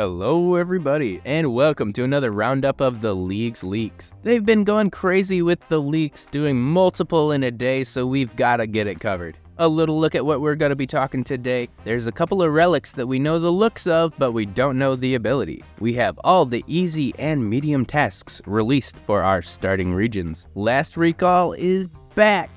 Hello everybody, and welcome to another roundup of the League's leaks. They've been going crazy with the leaks, doing multiple in a day, so we've gotta get it covered. A little look at what we're gonna be talking today. There's a couple of relics that we know the looks of, but we don't know the ability. We have all the easy and medium tasks released for our starting regions. Last recall is back,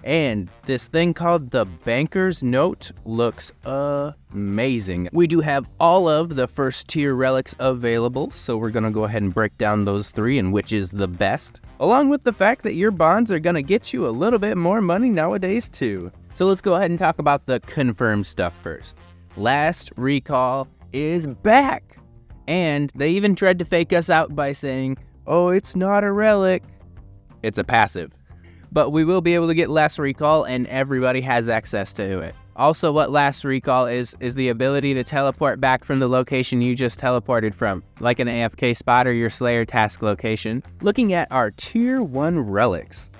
and this thing called the Banker's Note looks amazing. We do have all of the first tier relics available, so we're gonna go ahead and break down those three and which is the best, along with the fact that your bonds are gonna get you a little bit more money nowadays too. So let's go ahead and talk about the confirmed stuff first. Last recall is back, and they even tried to fake us out by saying, oh, it's not a relic, it's a passive. But we will be able to get Last Recall, and everybody has access to it. Also, what Last Recall is the ability to teleport back from the location you just teleported from, like an AFK spot or your Slayer task location. Looking at our Tier 1 relics.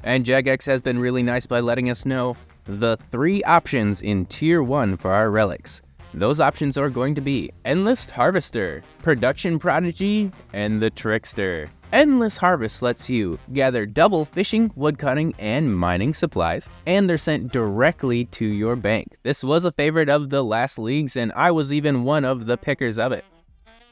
And Jagex has been really nice by letting us know the 3 options in Tier 1 for our relics. Those options are going to be Endless Harvester, Production Prodigy, and the Trickster. Endless Harvest lets you gather double fishing, woodcutting, and mining supplies, and they're sent directly to your bank. This was a favorite of the last leagues, and I was even one of the pickers of it.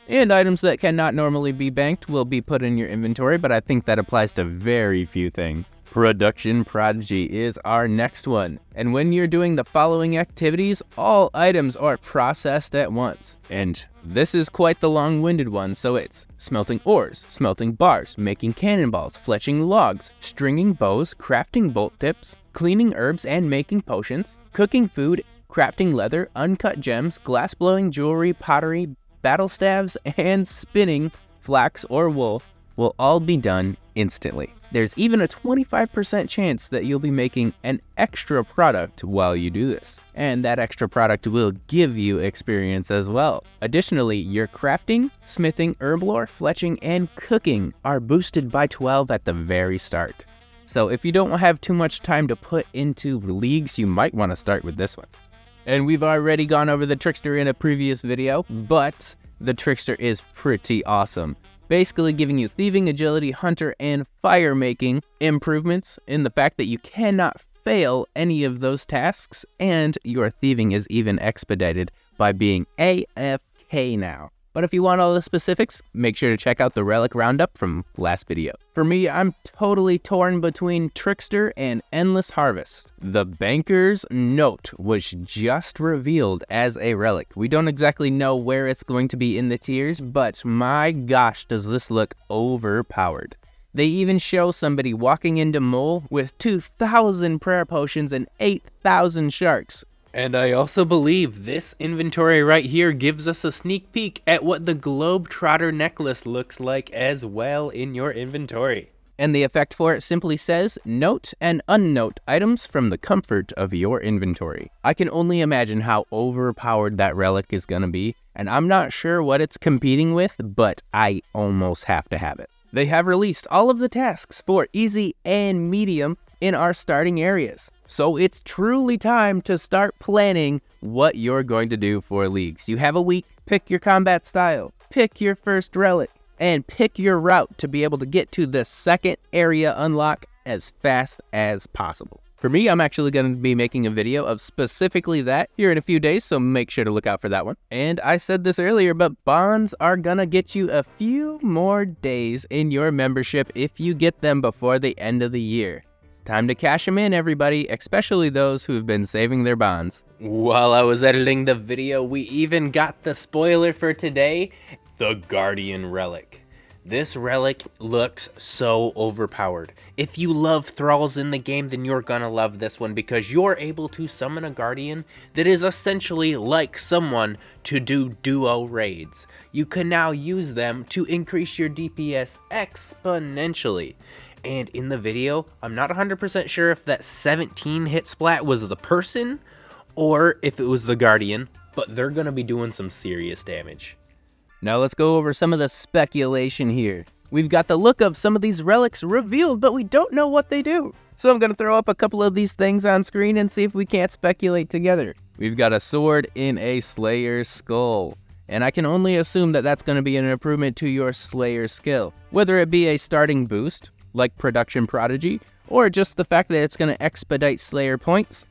And items that cannot normally be banked will be put in your inventory, but I think that applies to very few things. Production Prodigy is our next one, and when you're doing the following activities, all items are processed at once. And this is quite the long-winded one, so it's smelting ores, smelting bars, making cannonballs, fletching logs, stringing bows, crafting bolt tips, cleaning herbs and making potions, cooking food, crafting leather, uncut gems, glass-blowing jewelry, pottery, battle staves, and spinning flax or wool will all be done instantly. There's even a 25% chance that you'll be making an extra product while you do this, and that extra product will give you experience as well. Additionally, your crafting, smithing, herb lore, fletching, and cooking are boosted by 12 at the very start. So if you don't have too much time to put into leagues, you might want to start with this one. And we've already gone over the Trickster in a previous video, but the Trickster is pretty awesome. Basically giving you thieving, agility, hunter, and fire making improvements in the fact that you cannot fail any of those tasks, and your thieving is even expedited by being AFK now. But if you want all the specifics, make sure to check out the Relic Roundup from last video. For me, I'm totally torn between Trickster and Endless Harvest. The Banker's Note was just revealed as a relic. We don't exactly know where it's going to be in the tiers, but my gosh, does this look overpowered. They even show somebody walking into Mole with 2,000 prayer potions and 8,000 sharks. And I also believe this inventory right here gives us a sneak peek at what the Globetrotter necklace looks like as well in your inventory. And the effect for it simply says, note and unnote items from the comfort of your inventory. I can only imagine how overpowered that relic is going to be, and I'm not sure what it's competing with, but I almost have to have it. They have released all of the tasks for easy and medium in our starting areas. So it's truly time to start planning what you're going to do for leagues. You have a week, pick your combat style, pick your first relic, and pick your route to be able to get to the second area unlock as fast as possible. For me, I'm actually going to be making a video of specifically that here in a few days, so make sure to look out for that one. And I said this earlier, but bonds are going to get you a few more days in your membership if you get them before the end of the year. Time to cash them in, everybody, especially those who have been saving their bonds. While I was editing the video, we even got the spoiler for today, the Guardian Relic. This relic looks so overpowered. If you love thralls in the game, then you're gonna love this one because you're able to summon a Guardian that is essentially like someone to do duo raids. You can now use them to increase your DPS exponentially. And in the video, I'm not 100% sure if that 17 hit splat was the person or if it was the Guardian, but they're going to be doing some serious damage. Now let's go over some of the speculation here. We've got the look of some of these relics revealed, but we don't know what they do. So I'm going to throw up a couple of these things on screen and see if we can't speculate together. We've got a sword in a Slayer's skull. and I can only assume that that's going to be an improvement to your Slayer skill. Whether it be a starting boost, like Production Prodigy, or just the fact that it's going to expedite Slayer points,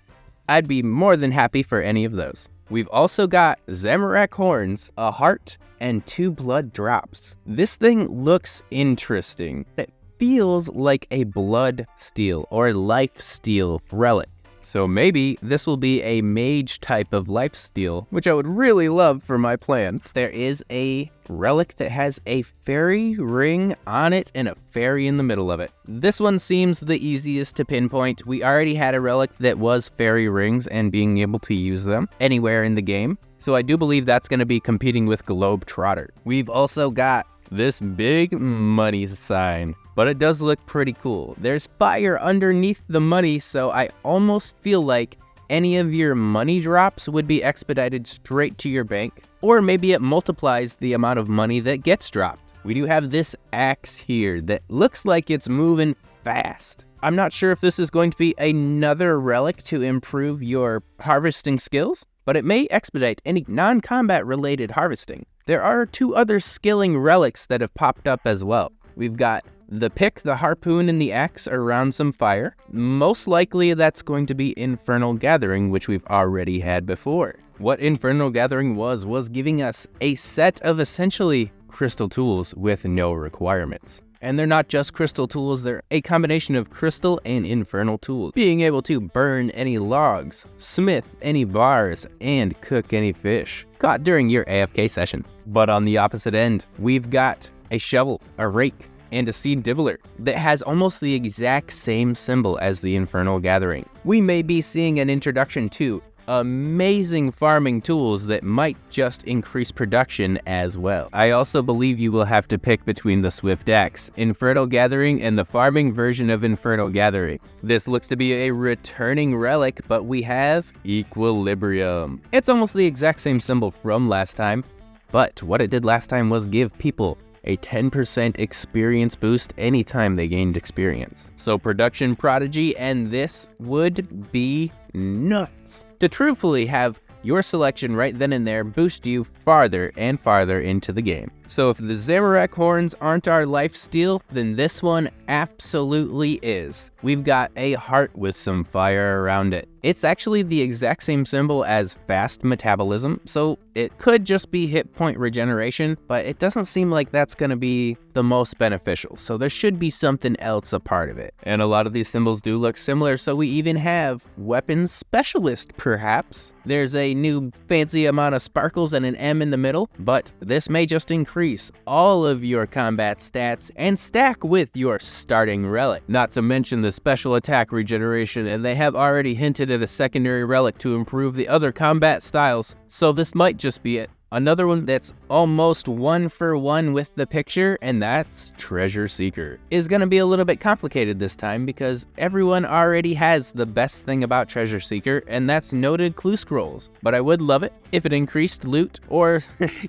I'd be more than happy for any of those. We've also got Zamorak Horns, a heart, and 2 blood drops. This thing looks interesting. It feels like a blood steal or life steal relic. So maybe this will be a mage type of lifesteal, which I would really love for my plan. There is a relic that has a fairy ring on it and a fairy in the middle of it. This one seems the easiest to pinpoint. We already had a relic that was fairy rings and being able to use them anywhere in the game. So I do believe that's going to be competing with Globetrotter. We've also got this big money sign, but it does look pretty cool. There's fire underneath the money, so I almost feel like any of your money drops would be expedited straight to your bank, or maybe it multiplies the amount of money that gets dropped. We do have this axe here that looks like it's moving fast. I'm not sure if this is going to be another relic to improve your harvesting skills, but it may expedite any non-combat related harvesting. There are 2 other skilling relics that have popped up as well. We've got the pick, the harpoon, and the axe around some fire. Most likely that's going to be Infernal Gathering, which we've already had before. What Infernal Gathering was giving us a set of essentially crystal tools with no requirements. And they're not just crystal tools, they're a combination of crystal and infernal tools. Being able to burn any logs, smith any bars, and cook any fish caught during your AFK session. But on the opposite end, we've got a shovel, a rake, and a seed dibbler that has almost the exact same symbol as the Infernal Gathering. We may be seeing an introduction to amazing farming tools that might just increase production as well. I also believe you will have to pick between the Swift Axe, Infernal Gathering, and the farming version of Infernal Gathering. This looks to be a returning relic, but we have Equilibrium. It's almost the exact same symbol from last time, but what it did last time was give people a 10% experience boost anytime they gained experience. So Production Prodigy and this would be nuts. To truthfully have your selection right then and there boost you farther and farther into the game. So if the Zamorak Horns aren't our lifesteal, then this one absolutely is. We've got a heart with some fire around it. It's actually the exact same symbol as fast metabolism, so it could just be hit point regeneration, but it doesn't seem like that's going to be the most beneficial, so there should be something else a part of it. And a lot of these symbols do look similar, so we even have Weapons Specialist, perhaps. There's a new fancy amount of sparkles and an M in the middle, but this may just increase all of your combat stats and stack with your starting relic. Not to mention the special attack regeneration, and they have already hinted at a secondary relic to improve the other combat styles, so this might just be it. Another one that's almost 1-for-1 with the picture, and that's Treasure Seeker. Is going to be a little bit complicated this time because everyone already has the best thing about Treasure Seeker, and that's noted clue scrolls. But I would love it if it increased loot or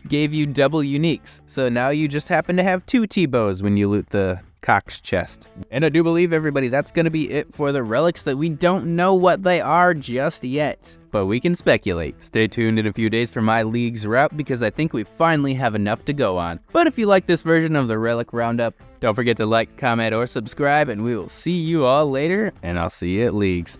gave you double uniques. So now you just happen to have 2 T-bows when you loot the Cock's chest. And I do believe, everybody, that's going to be it for the relics that we don't know what they are just yet, but we can speculate. Stay tuned in a few days for my league's route because I think we finally have enough to go on. But if you like this version of the Relic Roundup, don't forget to like, comment, or subscribe, and we will see you all later, and I'll see you at Leagues.